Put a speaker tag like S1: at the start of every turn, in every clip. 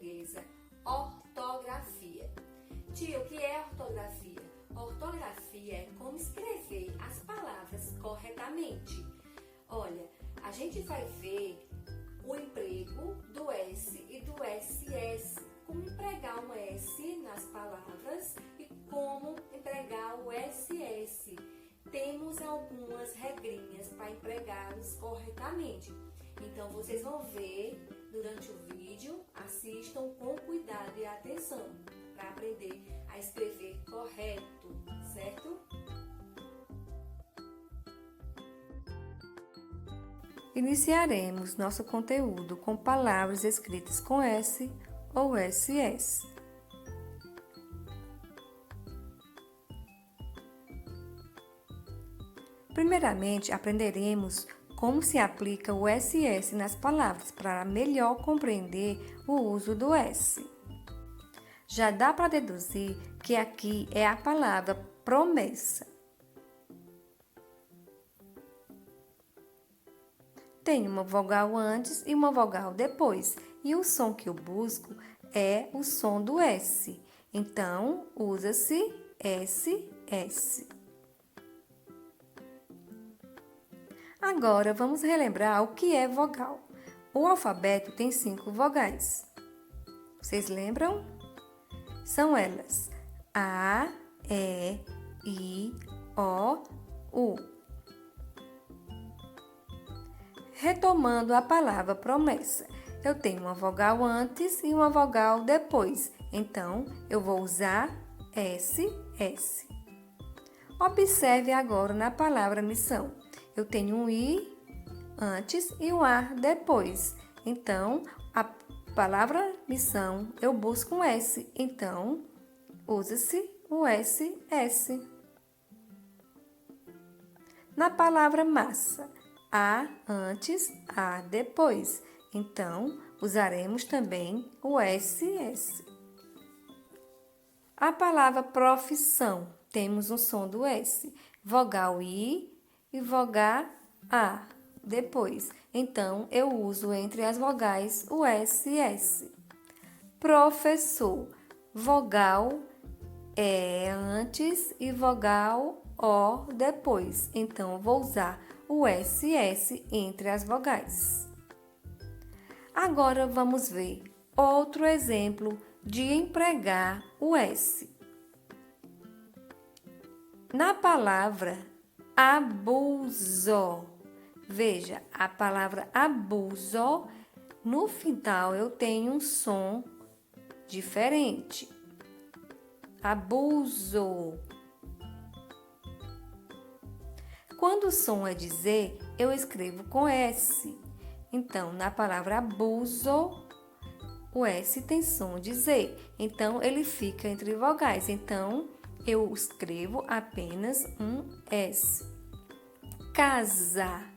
S1: portuguesa, ortografia. Tia, o que é ortografia? Ortografia é como escrever as palavras corretamente. Olha, a gente vai ver o emprego do S e do SS, como empregar um S nas palavras e como empregar o SS. Temos algumas regrinhas para empregá-los corretamente. Então, vocês vão ver durante o vídeo, assistam com cuidado e atenção para aprender a escrever correto, certo? Iniciaremos nosso conteúdo com palavras escritas com S ou SS. Primeiramente, aprenderemos como se aplica o SS nas palavras para melhor compreender o uso do S. Já dá para deduzir que aqui é a palavra promessa. Tem uma vogal antes e uma vogal depois, e o som que eu busco é o som do S. Então, usa-se SS. Agora, vamos relembrar o que é vogal. O alfabeto tem 5 vogais. Vocês lembram? São elas A, E, I, O, U. Retomando a palavra promessa, eu tenho uma vogal antes e uma vogal depois. Então, eu vou usar SS. Observe agora na palavra missão. Eu tenho um I antes e um A depois. Então, a palavra missão eu busco um S. Então, usa-se o SS. Na palavra massa, A antes, A depois. Então, usaremos também o SS. A palavra profissão, temos um som do S. Vogal I e vogal A depois. Então, eu uso entre as vogais o SS. Professor, vogal E antes e vogal O depois. Então, eu vou usar o SS entre as vogais. Agora, vamos ver outro exemplo de empregar o S. Na palavra abuso. Veja, a palavra abuso, no final eu tenho um som diferente. Abuso. Quando o som é de Z, eu escrevo com S. Então, na palavra abuso, o S tem som de Z. Então, ele fica entre vogais. Então, eu escrevo apenas um S. Casa.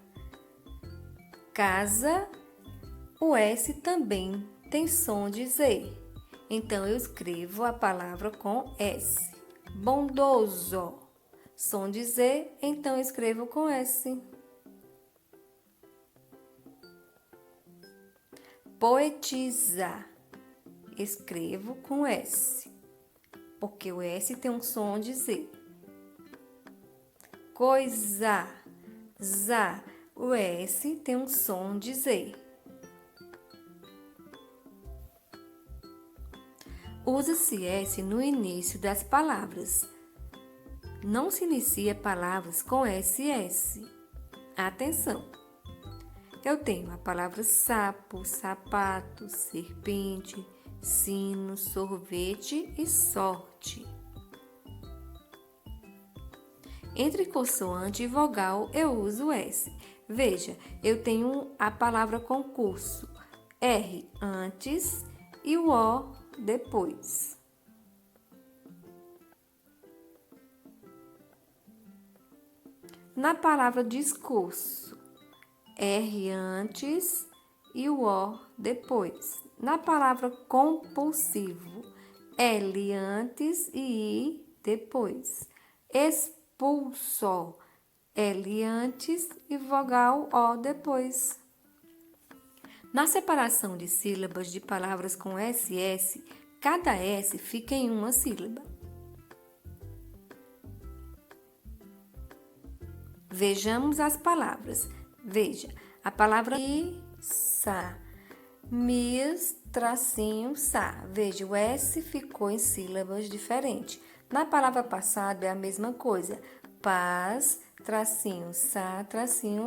S1: Casa, o S também tem som de Z. Então, eu escrevo a palavra com S. Bondoso, som de Z, então eu escrevo com S. Poetisa, escrevo com S, porque o S tem um som de Z. Coisa, za, o S tem um som de Z. Usa-se S no início das palavras. Não se inicia palavras com SS. Atenção! Eu tenho a palavra sapo, sapato, serpente, sino, sorvete e sorte. Entre consoante e vogal, eu uso S. Veja, eu tenho a palavra concurso, R antes e o O depois. Na palavra discurso, R antes e o O depois. Na palavra compulsivo, L antes e I depois. Expulso, L antes e vogal O depois. Na separação de sílabas de palavras com SS, cada S fica em uma sílaba. Vejamos as palavras. Veja, a palavra missa, mis-sa. Veja, o S ficou em sílabas diferentes. Na palavra passado é a mesma coisa. Paz, sa,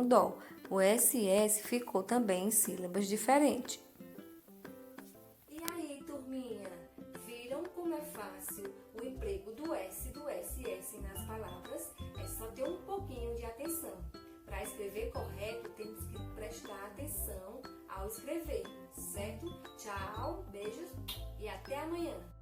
S1: dó. O SS ficou também em sílabas diferentes. E aí, turminha? Viram como é fácil o emprego do S e do SS nas palavras? É só ter um pouquinho de atenção. Para escrever correto, temos que prestar atenção ao escrever, certo? Tchau, beijos e até amanhã!